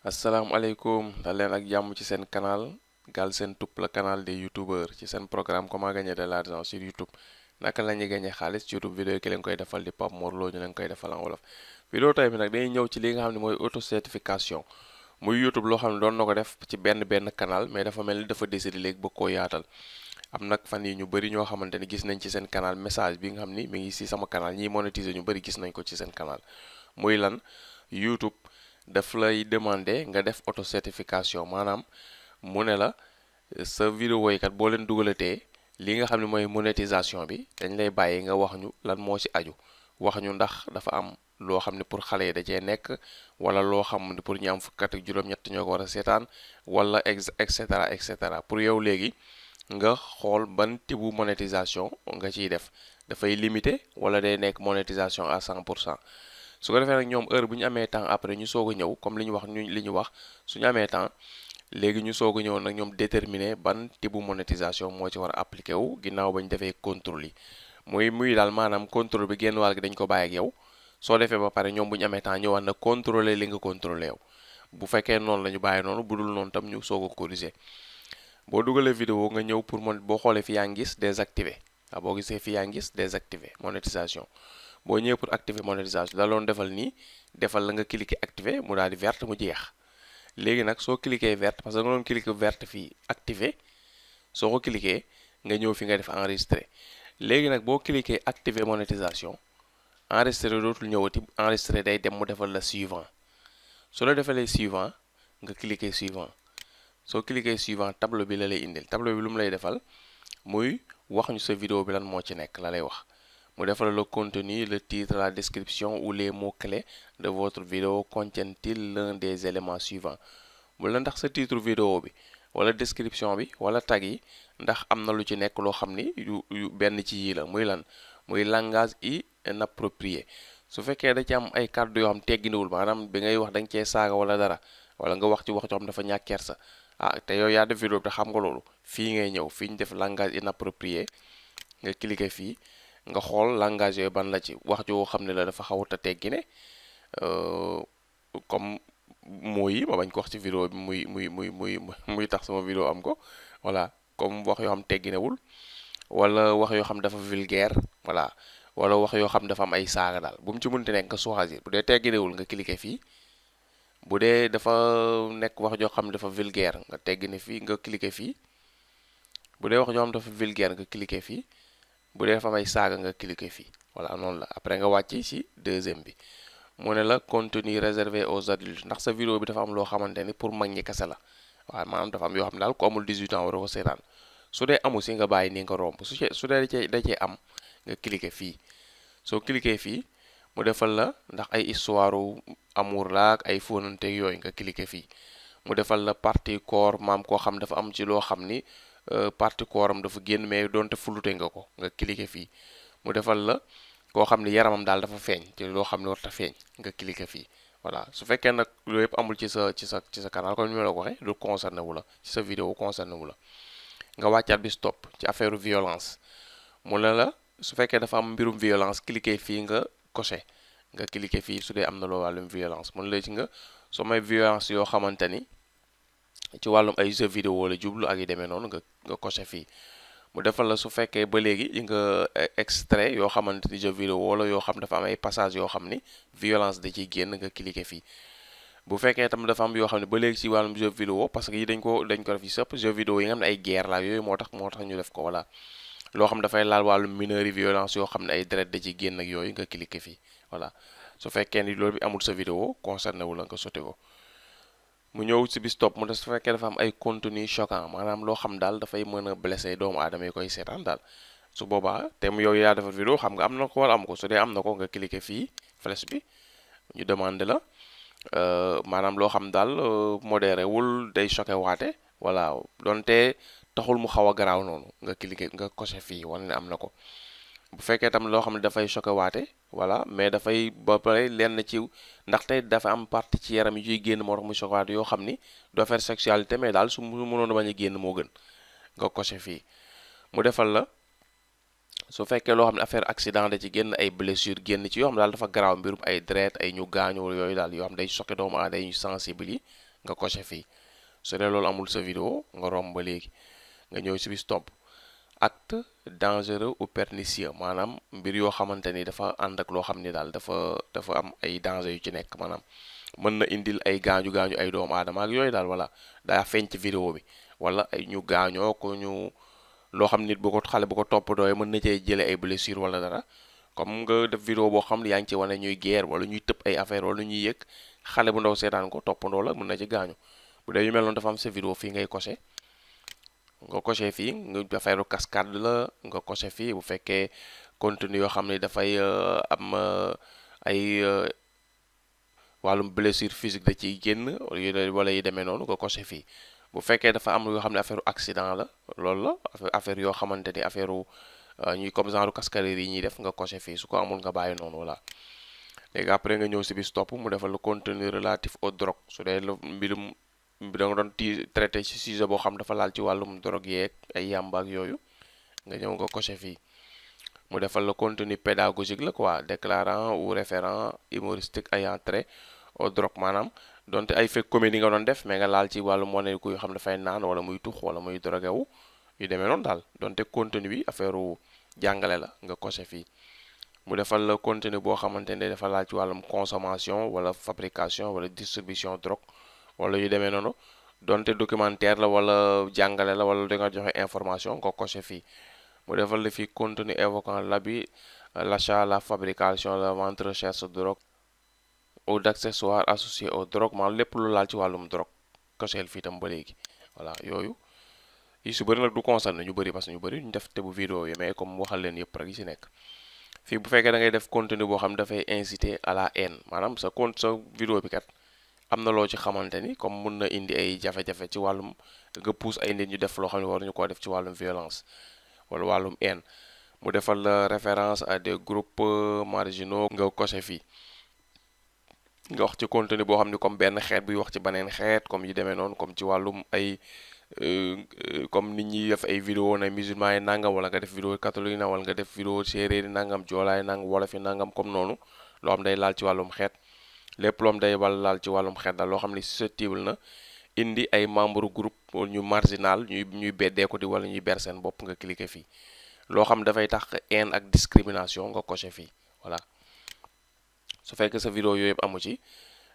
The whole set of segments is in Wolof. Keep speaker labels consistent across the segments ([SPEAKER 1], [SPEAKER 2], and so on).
[SPEAKER 1] asalaamaaleykum dal leen ak jàmm ci seen canal Galsen Tube, la canal des youtubeurs ci seen programme comment gagner de l'argent sur YouTube. naka la ñuy gagner xaalis ci YouTube vidéo yi ki leen koy defal di Pape Mor Lo ñu leen koy defal en wolof. vidéo tey bi nag dañuy ñëw ci li nga xam ne mooy auto certification muy YouTube loo xam ne doon na ko def ci benn canal mais dafa mel ni dafa décidé léegi bëgg koo yaatal. am nag fan yi ñu bëri ñoo xamante ni gis nañ ci seen canal message bi nga xam ni mi ngi ci sama canal ñiy monétiser ñu bëri gis nañ ko ci seen canal muy lan YouTube daf lay demander nga def auto certification maanaam mu ne la sa vidéo yi kat boo leen dugalatee li nga xam ne mooy monétisation bi dañ lay bàyyi nga wax ñu lan moo ci aju wax ñu ndax dafa am loo xam ne pour xale yi da cee nekk wala loo xam ne pour ñu am fukk ak juróom-ñett ñoo ko war a seetaan wala et cetera pour yow léegi nga xool ban type monétisation nga ciy def dafay limité wala day nekk monétisation à 100%. su ko defee nag ñoom heure bu ñu amee temps après ñu soog a ñëw comme li ñu wax suñu amee temps léegi ñu soog a ñëw nag ñoom déterminer ban type bu monétisation moo ci war a appliqué wu ginnaaw ba ñu defee contrôle yi muy daal maanaam contrôle bi genn wàll gi dañ ko bàyyi ak yow soo defee ba pare ñoom bu ñu amee temps ñëwaat na contrôler li nga contrôler yow bu fekkee noonu la ñu bàyyi noonu bu dul noonu tam ñu soog a corriger boo dugalee vidéo nga ñëw pour boo xoolee fi yaa ngi gis désactiver waaw boo gisee fi yaa ngi gis désactiver monétisation boo ñëwee pour activer monétisation da loon defal nii defal la nga cliquer activer mu daal di verte mu jeex léegi nag soo cliquer verte parce que nga doon cliquer verte fii activer soo ko cliquer nga ñëw fi nga def enregistrer léegi nag boo cliquer activer monétisation enregistrer dootul ñëwati enregistrer day dem mu defal la suivant su la defalee suivant nga cliquer suivant soo cliquer suivant tableau bi la lay indil tableau bi lu mu lay defal muy wax ñu sa vidéo bi lan moo ci nekk la lay wax mu defal le contenu, le titre, la description ou les mots-clés de votre vidéo contiennent-ils l'un des éléments suivants mu la ndax sa titre vidéo bi wala description bi wala tag yi ndax am na lu ci nekk loo xam ni yu benn ci yii la muy lan muy langage inapproprié su fekkee da ci am ay kàddu yoo xam tegginewul maanaam bi ngay wax da nga cee saaga wala dara wala nga wax ci wax joo xam dafa ñàkk kersa te yow yaa def vidéo bi te xam nga loolu fii ngay ñëw fii ñu def langage inapproprié nga cliquer fii nga xool langage yooyu ban la ci wax joo xam ne la dafa xawut a teggine comme mooy ma bañ ko wax ci vidéo bi muy tax sama vidéo am ko voilà comme wax yoo xam tegginewul wala wax yoo xam dafa vulgaire voilà wala wax yoo xam dafa am ay saaga daal bu mu ci mënti nekk nga choisir bu dee tegginewul nga cliquer fii bu dee dafa nekk wax joo xam dafa vulgaire nga teggine fii nga cliquer fii bu dee wax joo xam dafa vulgaire nga cliquer fii bu dee dafa may saaga nga cliquer fii voilà noonu la après nga wàcc ci deuxième bi mu ne la contenu réservé aux adultes ndax sa vidéo bi dafa am loo xamante ni pour mag ñi kese la waaw maanaam dafa am yoo xam ne daal ku amul 18 ans war ko seetaan su dee amu si nga bàyyi ni nga romb su dee da cee am nga cliquer fii soo cliquer fii mu defal la ndax ay histoire amour la ak ay fóonante yooyu nga cliquer fii mu defal la partie corps maam koo xam dafa am ci loo xam ni partie corps am dafa génn mais doonte fulute nga ko nga cliquer fii mu defal la koo xam ni yaramam daal dafa feeñ te loo xam ne warta feeñ nga cliquer fii voilà su fekkee nag loolu yëpp amul ci sa canal comme ni ma la ko waxee du concerné wu la ci sa vidéo concerné wu la nga wàccaat bi stop ci affaire violence mu ne la su fekkee dafa am mbirum violence cliquer fii nga coché nga cliquer fii su dee am na loo wàllum violence mun la ci nga soo may violence yoo xamante ni ci wàllum ay jeux vidéo la jublu ak yi demee noonu nga coché fii mu defal la su fekkee ba léegi nga extrait yoo xamante ni jeux vidéo wala yoo xam dafa am ay passage yoo xam ni violence da ciy génn nga cliquer fii bu fekkee tam dafa am yoo xam ne ba léegi ci wàllum jeux vidéo parce que yi dañ ko def yi sëpp jeux vidéo yi nga xam ne ay guerre la yooyu moo tax ñu def ko voilà loo xam dafay laal wàllum mineurs yi violence yoo xam ne ay deret da ci génn ak yooyu nga cliquer fii voilà su fekkee ni loolu bi amul sa vidéo concerné wu la nga sotti ko mu ñëw ci bis topp mu def su fekkee dafa am ay contenu choquant maanaam loo xam daal dafay mën a blessé doomu aadama yi koy seetaan daal su boobaa te mu yow yaa defar vidéo xam nga am na ko wala am ko su dee am na ko nga cliquer fii flèche bi ñu demandé la maanaam loo xam daal modéré wul day choqué waate voilà donte taxul mu xaw a garaaw noonu nga cliquer nga coché fii wane ne am na ko bu fekkee tam loo xam ne dafay choqué waate voilà mais dafay ba pare lenn ci ndaxte dafa am partie ci yaram yi yuy génn moo tax mu choqué waate yoo xam ni doo faire sexualité mais daal su mënoon a bañ a génn moo gën nga coché fii mu defal la su fekkee loo xam ne affaire accident da ci génn ay blessure génn ci yoo xam ne daal dafa garaaw mbirum ay deret ay ñu gaañoo yooyu daal yoo xam day choqué doomu aadama yi ñu sensible yi nga coché fii. su dee loolu amul sa vidéo nga romb ba léegi nga ñëw si bis topp acte dangereux ou pernicieux maanaam mbir yoo xamante ni dafa ànd ak loo xam ni daal dafa am ay danger yu ci nekk maanaam mën na indil ay gaañu gaañu ay doomu aadama ak yooyu daal voilà daa feeñ ci vidéo bi wala ay ñu gaañoo ko ñu loo xam nit bu ko xale bu ko toppatooyee mën na cee jëlee ay blessure wala dara comme nga def vidéo boo xam ne yaa ngi ci wane ñuy guerre wala ñuy tëb ay affaire wala ñuy yëg xale bu ndaw seetaan ko toppandoo la mën na ci gaañu bu dee yu mel noonu dafa am sa vidéo fii ngay coché nga coché fii nga affaire cascade la nga coché fii bu fekkee contenu yoo xam ne dafay am ay wàllum blessure physique da ciy génn wala yi demee noonu nga coché fii bu fekkee dafa am yoo xam ne affaire accident la loolu la affaire yoo xamante ni affaire ñuy comme genre cascadeur yi ñuy def nga coché fii su ko amul nga bàyyi noonu voilà léegi après nga ñëw si bis topp mu defal le contenu relatif aux drogues su dee mbirum da nga doon traité ci sujet boo xam dafa laal ci wàllum drogue yeeg ay yàmba ak yooyu nga ñëw nga coché fii mu defal le contenu pédagogique la quoi déclarant ou référent humoristique ayant trait aux drogues maanaam donte ay fekk comédie nga doon def mais nga laal ci wàllum wane kuy xam dafay naan wala muy tux wala muy drogué wu yu demee noonu daal donte contenu bi affaire jàngale la nga coché fii mu defal la contenu boo xamante ne dafa laal ci wàllum consommation wala fabrication wala distribution drogue wala yu demee noonu donte documentaire la wala jàngale la wala da nga joxe information nga coché fii mu defal la fii contenu évoquant l'abus l'achat la fabrication la vente recherche de drogue ou d'accessoires associés aux drogues maanaam lépp lu laal ci wàllum drogue coché fii tam ba léegi voilà yooyu yi su bëri nag du concerné ñu bëri parce que ñu bëri ñu def te bu vidéo yi mais comme waxal leen yëpp rek yi ci nekk fii bu fekkee da ngay def contenu boo xam dafay inciter à la haine maanaam sa vidéo bi kat am na loo ci xamante ni comme mun na indi ay jafe-jafe ci wàllum nga pousse ay nit ñu def loo xam ne waruñu koo def ci wàllum violence wala wàllum haine mu defal la référence à des groupes marginaux nga coché fii nga wax ci contenu boo xam ne comme benn xeet buy wax ci beneen xeet comme yi demee noonu comme ci wàllum ay comme nit ñi def ay vidéo na musulman yi nangam wala nga def vidéo catholique na wala nga def vidéo séeréer yi nangam joolaay nangam wolof yi nangam comme noonu loo xam day laal ci wàllum xeet lépp loo xam day laal ci wàllum xeet daal loo xam ne susceptible na indi ay membre groupe ñu marginal ñuy beddee ko di wala ñuy ber seen bopp nga cliquer fii loo xam dafay tax haine ak discrimination nga coché fii voilà su fekkee sa vidéo yooyu yëpp amu ci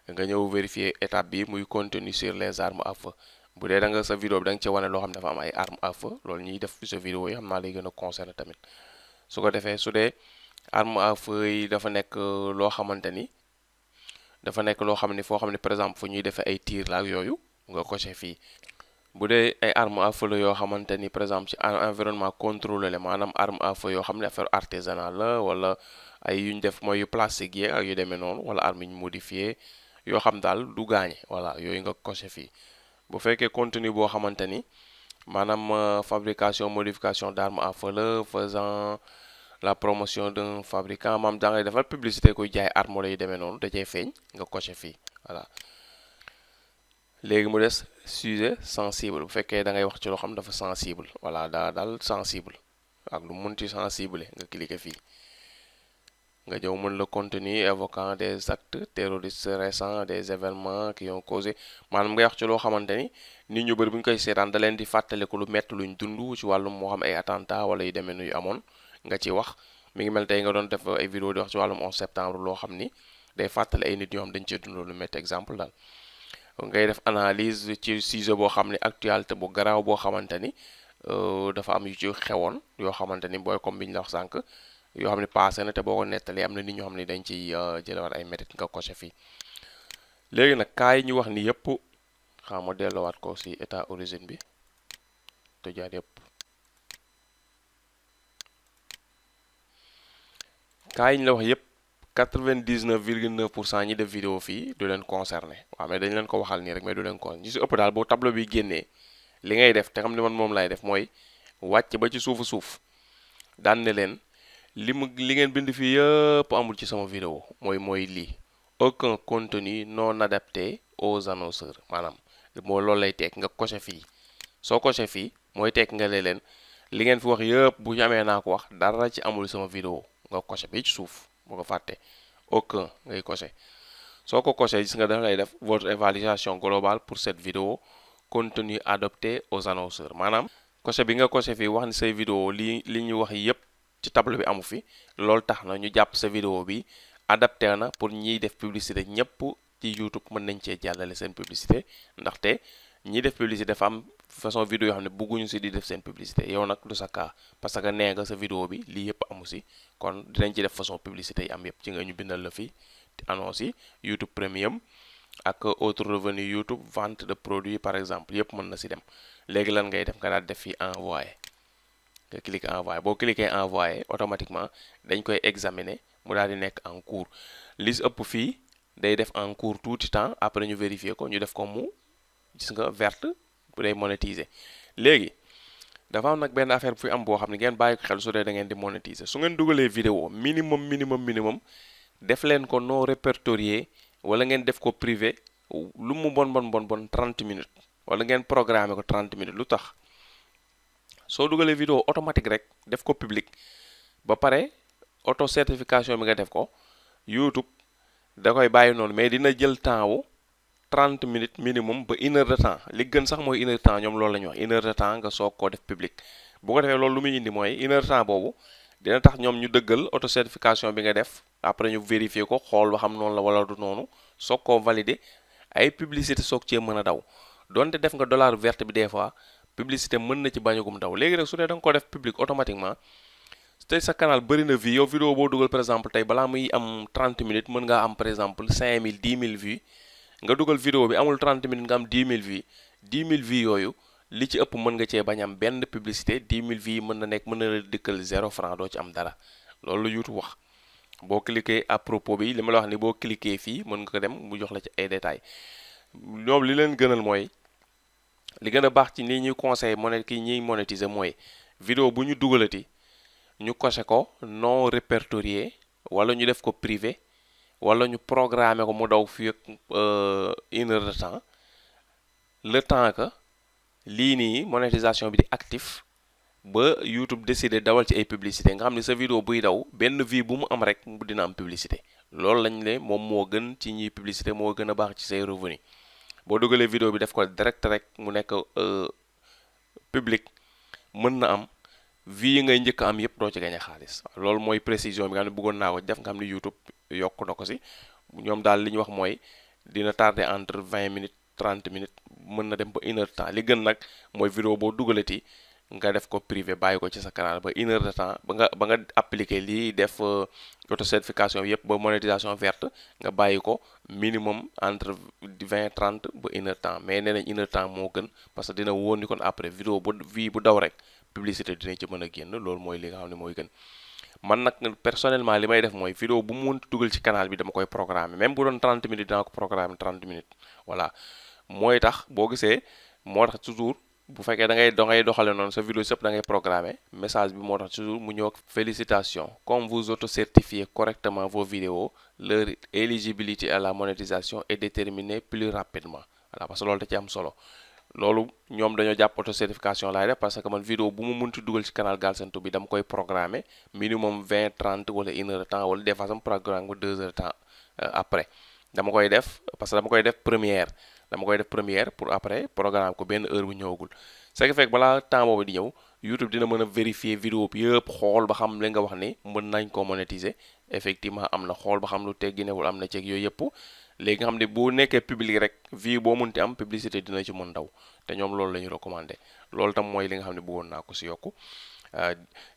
[SPEAKER 1] nga ñëw vérifier étape bi muy contenu sur les armes à feu bu dee da nga sa vidéo bi da nga ci wane loo xam dafa am ay armes à feu loolu ñuy def sa vidéo yi xam naa lay gën a concerné tamit su ko defee su dee arme à feu yi dafa nekk loo xamante ni foo xam ne par exemple fu ñuy defee ay tir la ak yooyu nga coché fii bu dee ay arme à feu la yoo xamante ni par exemple ci environnement contrôlé la maanaam arme à feu yoo xam ne affaire artisanale la wala ay yu ñu def mooy yu plastique yi ak yu demee noonu wala arme yi ñu modifié yoo xam daal du gaañe voilà yooyu nga coché fii bu fekkee contenu boo xamante ni maanaam fabrication modification d'armes à feu la faisant la promotion d'un fabricant maam da ngay defal publicité kuy jaay arme la yu demee noonu da cay feeñ nga coché fii voilà léegi mu des sujet sensible bu fekkee da ngay wax ci loo xam dafa sensible voilà daal sensible ak lu mun ci sensible nga cliquer fii nga ñëw mën le contenu évoquant des actes terroristes récents des événements qui ont causé maanaam ngay wax ci loo xamante ni nit ñu bëri bu ñu koy seetaan da leen di fàttaliku lu metti luñ dund ci wàllum moo xam ay attentat wala yu demee nuyu amoon nga ci wax mi ngi mel tey nga doon def ay vidéo di wax ci wàllum 11 septembre loo xam ni day fàttali ay nit ñoo xam dañ cee dund lu metti exemple daal ngay def analyse ci sujet boo xam ne actualité bu garaaw boo xamante ni dafa am yu ci xewoon yoo xamante ni booy comme bi ñu la wax sànq yoo xam ne passé na te boo ko nettalee am na nit ñoo xam ne dañ ciy jëlewaat ay métit nga coché fii léegi nag kaa yi ñu wax ni yëpp xam ma delloowaat ko si état origine bi te jaar yëpp kaa yi ñu la wax yëpp 99,9% ñi def vidéo fii du leen concerné waaw mais dañ leen ko waxal nii rek mais du leen concerné ñi si ëpp daal boo tableau bi génnee li ngay def te xam ne man moom lay def mooy wàcc ba ci suuf daan ne leen li ngeen bind fii yëpp amul ci sama vidéo mooy lii aucun contenu non adapté aux annonceurs maanaam moo loolu lay tekk nga coché fii soo coché fii mooy tekk nga leen li ngeen fi wax yëpp bu ñu amee naa ko wax dara ci amul sama vidéo nga coché bi ci suuf boo ko fàtte aucun ngay coché soo ko coché gis nga dafa lay def votre évaluation globale pour cette vidéo contenu adopté aux annonceurs maanaam coché bi nga coché fii wax ni say vidéo li ñu wax yépp ci tableau bi amu fi loolu tax na ñu jàpp sa vidéo bi adapté na pour ñiy def publicité ñépp ci YouTube mën nañ cee jàllale seen publicité ndaxte ñiy def publicité dafa am façon vidéo yoo xam ne bëgguñu si di def seen publicité yow nag du sa cas parce que nee nga sa vidéo bi lii yépp amu si kon dinañ ci def façon publicité yi am yépp ci nga ñu bindal la fii annonce yi YouTube Premium ak autre revenu YouTube vente de produits par exemple yépp mën na si dem léegi lan ngay def nga daal def fii envoyer nga cliquer envoyer boo cliquer envoyer automatiquement dañ koy examiner mu daal di nekk en cours li si ëpp fii day def en cours tuuti temps après ñu vérifier ko ñu def ko mu gis nga verte bu day monétiser léegi dafa am nag benn affaire bu fi am boo xam ne ngeen bàyyi ko xel su dee da ngeen di monétiser su ngeen dugalee vidéo minimum def leen ko non répertorié wala ngeen def ko privé lu mu bon 30 minutes wala ngeen programmer ko 30 minutes lu tax soo dugalee vidéo automatique rek def ko public ba pare auto certification bi nga def ko YouTube da koy bàyyi noonu mais dina jël temps wu 30 minutes minimum ba 1 heure de temps li gën sax mooy 1 heure de temps ñoom loolu la ñuy wax 1 heure de temps nga soog koo def public bu ko defee loolu lu muy indi mooy 1 heure de temps boobu dina tax ñoom ñu dëggal auto certification bi nga def après ñu vérifier ko xool ba xam noonu la wala du noonu soog koo valider ay publicité soog cee mën a daw donte def nga dollar verte bi des fois publicité mën na ci bañagum daw léegi rek su dee da nga ko def public automatiquement tey sa canal bëri na vues yow vidéo boo dugal par exemple tey balaa muy am 30 minutes mën ngaa am par exemple 5000 10 000 vues nga dugal vidéo bi amul 30 minutes nga am 10 000 vues 10 000 vues yooyu li ci ëpp mën nga cee bañ am benn publicité 10 000 vues mën na nekk mën na la dikkal 0 franc doo ci am dara loolu la YouTube wax boo cliquer à propos bi li ma la wax ni boo cliquer fii mën nga ko dem mu jox la ci ay détails ñoom li leen gënal mooy li gën a baax ci ni ñuy conseil ki ñuy monétiser mooy vidéo bu ñu dugalati ñu coché ko non répertorié wala ñu def ko privé wala ñu programmer ko mu daw fii ak 1 heure de temps le temps que lii nii monétisation bi di actif ba YouTube décider dawal ci ay publicité nga xam ne sa vidéo buy daw benn vue bu mu am rek dina am publicité loolu lañ ne moom moo gën ci ñuy publicité moo gën a baax ci say revenu boo dugalee vidéo bi def ko direct rek mu nekk public mën na am vues yi ngay njëkk am yépp doo ci gañe xaalis loolu mooy précision bi nga xam ne bëggoon naa ko def nga xam ne YouTube yokk na ko si ñoom daal li ñu wax mooy dina tardé entre 20 minutes 30 minutes mën na dem ba 1 heure de temps li gën nag mooy vidéo boo dugalati nga def ko privé bàyyi ko ci sa canal ba 1 heure de temps ba nga appliqué lii def auto certification bi yépp ba monétisation verte nga bàyyi ko minimum entre 20 30 ba 1 heure de temps mais nee nañ 1 heure de temps moo gën parce que dina wóor ni kon après vidéo bu daw rek publicité dina ci mën a génn loolu mooy li nga xam ne mooy gën man nag personnellement li may def mooy vidéo bu mu mënti dugal ci canal bi dama koy programmer même bu doon 30 minutes dinaa ko programmer 30 minutes voilà mooy tax boo gisee moo tax toujours bu fekkee da ngay doxale noonu sa vidéo sëpp da ngay programmer message bi moo tax toujours mu ñëw ak félicitations comme vous auto-certifiez correctement vos vidéos leur éligibilité à la monétisation est déterminée plus rapidement voilà parce que loolu da ci am solo loolu ñoom dañoo jàpp auto certification laay def parce que man vidéo bu mu mënti dugal ci canal Galsen Tube bi dama koy programmer minimum 20 30 wala 1 heure de temps wala des fois sama programme ko 2 heures de temps après dama koy def parce que dama koy def première pour après programme ko benn heure bu ñëwagul ce qui fait balaa temps boobu di ñëw YouTube dina mën a vérifier vidéo bi yëpp xool ba xam li nga wax ni mën nañ ko monétiser effectivement am na xool ba xam lu tegginewul am na ceeg yooyu yëpp léegi nga xam ne bu nekkee public rek vue boo mënti am publicité dina ci mën daw te ñoom loolu la ñu recommandé loolu tam mooy li nga xam ne bëggoon naa ko si yokku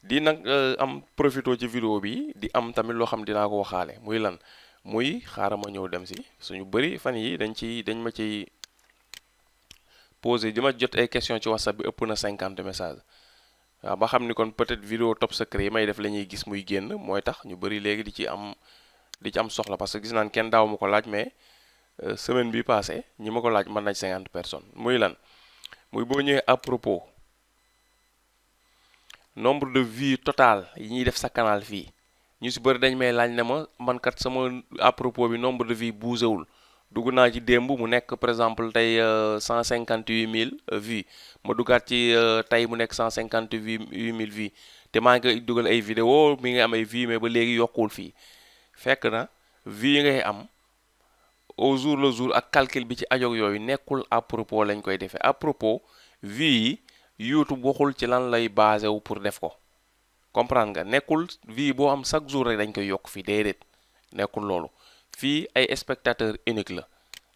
[SPEAKER 1] di nag am profito ci vidéo bi di am tamit loo xam dinaa ko waxaale muy lan muy xaaral ma ñëw dem si suñu bëri fan yi dañ ma ciy posé di ma jot ay question ci WhatsApp bi ëpp na 50 messages waaw ba xam ni kon peut-être vidéo top secret yi may def la ñuy gis muy génn mooy tax ñu bëri léegi di ci am soxla parce que gis naan kenn daaw ma ko laaj mais semaine bi passé ñi ma ko laaj mën nañ 50 personnes muy lan muy boo ñëwee à propos nombre de vues total yi ñuy def sa canal fii ñu si bëri dañ may laaj ne ma man kat sama à propos bi nombre de vues bougéwul dugg naa ci démb mu nekk par exemple tey 158 000 vues ma duggaat ci tey mu nekk 158 000 vues te maa ngi dugal ay vidéo mi ngi am ay vues mais ba léegi yokkuwul fii fekk na vues yi ngay am au jour le jour ak calcul bi ci ajoog yooyu nekkul à propos lañ koy defee à propos vie yi YouTube waxul ci lan lay basé wu pour def ko comprendre nga nekkul vie boo am chaque jour rek dañ koy yokk fii déedéet nekkul loolu fii ay spectateur unique la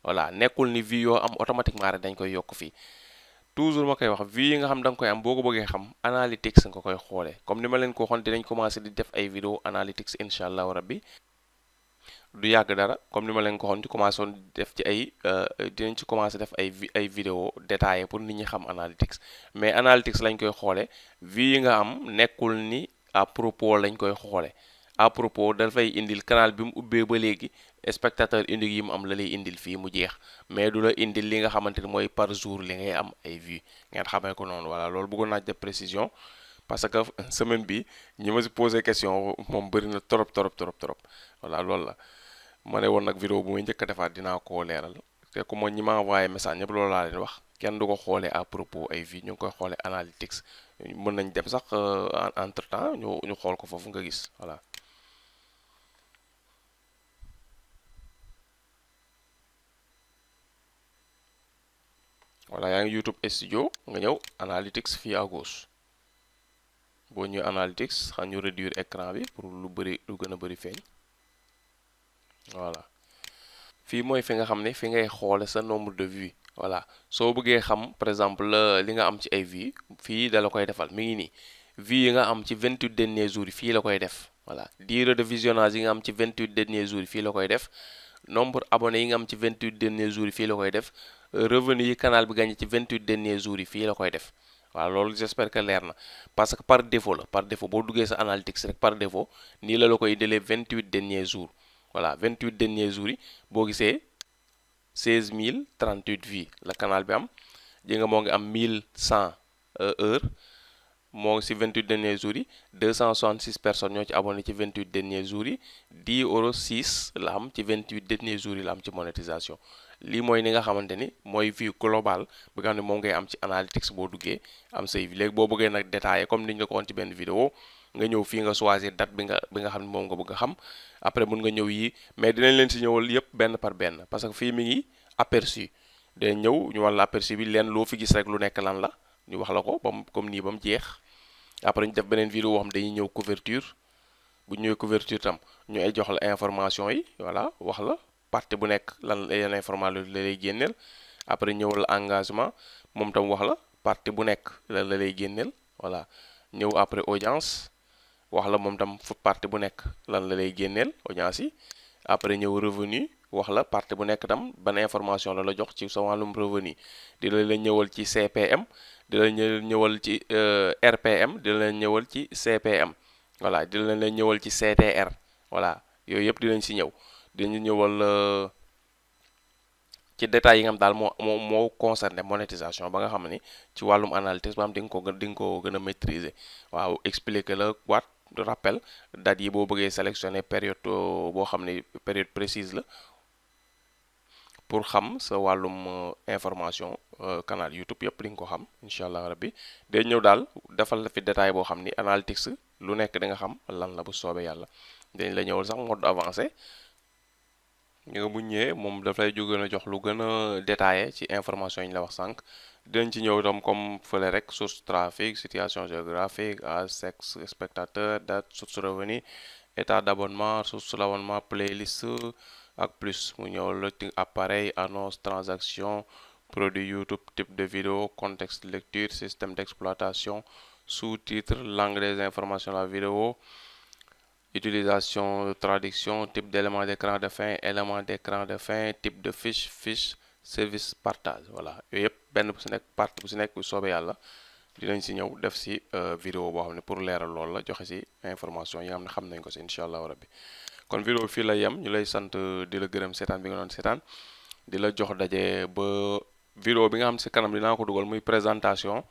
[SPEAKER 1] voilà nekkul ni vie yoo am automatiquement rek dañ koy yokk fii toujours ma koy wax vie yi nga xam da nga koy am boo ko bëggee xam analytics nga koy xoolee comme ni ma leen ko waxoon dinañ commencé di def ay vidéo analytics incha allahu rabbi du yàgg dara comme ni ma leen ko waxoon ci commencé woon def ci ay dinañ ci commencé def ay vidéo détaillé pour nit ñi xam analytics mais analytics lañ koy xoole vie yi nga am nekkul ni à propos lañ koy xoole à propos dafay indil canal bi mu ubbee ba léegi spectateur unique yi mu am la lay indil fii mu jeex mais du la indil li nga xamante ni mooy par jour li ngay am ay vues ngeen xamee ko noonu voilà loolu bëggoon naa def précision parce que semaine bi ñi ma si posé question moom bëri na trop voilà loolu la ma ne woon nag vidéo bu may njëkk a defaat dinaa koo leeral te ku ma ñi ma envoyé message ñëpp loolu laa leen wax kenn du ko xoolee à propos ay vues ñu ngi koy xoolee analytics mën nañ dem sax entre temps ñu xool ko foofu nga gis voilà. voilà yaa ngi YouTube studio nga ñëw analytics fii à gauche boo ñëwee analytics xam ñu réduire écran bi pour lu gën a bëri feeñ voilà fii mooy fi nga xam ne fi ngay xoole sa nombre de vues voilà soo bëggee xam par exemple li nga am ci ay vues fii da la koy defal mi ngi nii vues yi nga am ci 28 derniers jours yi fii la koy def voilà durée de visionnage yi nga am ci 28 derniers jours yi fii la koy def nombre abonnés yi nga am ci 28 derniers jours yi fii la koy def revenu yi canal bi gagné ci 28 derniers jours yi fii la koy def waaw loolu j'espère que leer na parce que par défaut la par défaut boo duggee sa analytics rek par défaut nii la koy indilee 28 derniers jours voilà 28 derniers jours yi boo gisee 16038 vues la canal bi am ji nga moo ngi am 1100 heures moo ngi si 28 derniers jours yi 266 personnes ñoo ci abonné ci 28 derniers jours yi 10 euros 6 la am ci 28 derniers jours yi la am ci monétisation lii mooy ni nga xamante ni mooy vue global bi nga xam ne moom ngay am ci analytics boo duggee am say vues léegi boo bëggee nag détaillé comme ni ñu la ko woon ci benn vidéo nga ñëw fii nga choisir date bi nga xam ne moom nga bëgg a xam après mun nga ñëw yii mais dinañ leen si ñëwal yépp benn par benn parce que fii mi ngi aperçu dinañ ñëw ñu wax la aperçu bi leen loo fi gis rek lu nekk lan la ñu wax la ko ba mu comme nii ba mu jeex après ñu def beneen vidéo boo xam dañuy ñëw couverture bu ñëwee couverture tam ñu ay jox la information yi voilà wax la partie bu nekk lan yenn information la lay génneel après ñëwal engagement moom tam wax la partie bu nekk lan la lay génneel voilà ñëw après audience wax la moom tam fu partie bu nekk lan la lay génneel audience yi après ñëw revenu wax la partie bu nekk tam ban information la jox ci sa wàllum revenu di la ñëwal ci CPM di la ñëwal ci RPM di la ñëwal ci CPM voilà di la ñëwal ci CTR voilà yooyu yëpp dinañ si ñëw dinañu ñëwal ci détails yi nga xam daal moo concerné monétisation ba nga xam ni ci wàllum analytics ba am di nga ko gën a maîtriser waaw expliquer la waat rappel date yi boo bëggee sélectionner période boo xam ni période précise la pour xam sa wàllum information canal YouTube yëpp di nga ko xam incha allah rabbi day ñëw daal defal la fi détail boo xam ni analytics lu nekk da nga xam lan la bu soobee yàlla dañ la ñëwal sax mode avancé ñu nga bu ñëwee moom daf lay jóge na jox lu gën a détaillé ci information yi ñu la wax sànq dinañ ci ñëw itam comme fële rek source trafic situation géographique âge sexe spectateur date source revenu état d'abonnement source d'abonnement playlist ak plus mu ñëw le appareil annonce transaction produit YouTube type de vidéo contexte lecture système d'exploitation sous-titres langue des informations de la vidéo utilisation traduction type d'élément d'écran de fin élément d'écran de fin type de fiche service partage voilà yooyu yëpp benn bu si nekk partie bu si nekk bu soobee yàlla dinañ si ñëw def si vidéo boo xam ne pour leeral loolu la joxe si information yi nga xam ne xam nañ ko si incha allahu rabbi kon vidéo fii la yem ñu lay sant di la gërëm seetaan bi nga doon seetaan di la jox daje ba vidéo bi nga xam si kanam dinaa ko dugal muy présentation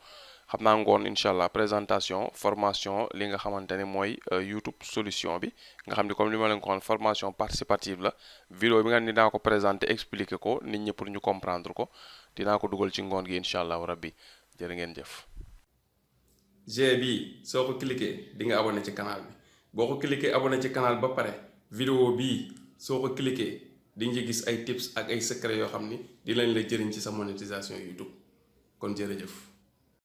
[SPEAKER 1] xam naa ngoon incha allah présentation formation li nga xamante ne mooy YouTube solution bi nga xam ni comme li ma leen ko waxoon formation participative la vidéo bi nga xam ni dinaa ko présenter expliquer ko nit ñi pour ñu comprendre ko dinaa ko dugal ci ngoon gi incha allahu rabbi jërë ngeen jëf. G bi soo ko cliquer di nga abonné ci canal bi boo ko cliquer abonné ci canal ba pare vidéo bii soo ko cliquer
[SPEAKER 2] di nga gis ay tips ak ay secret yoo xam ni di lañ la jëriñ ci sa monétisation YouTube kon jërëjëf.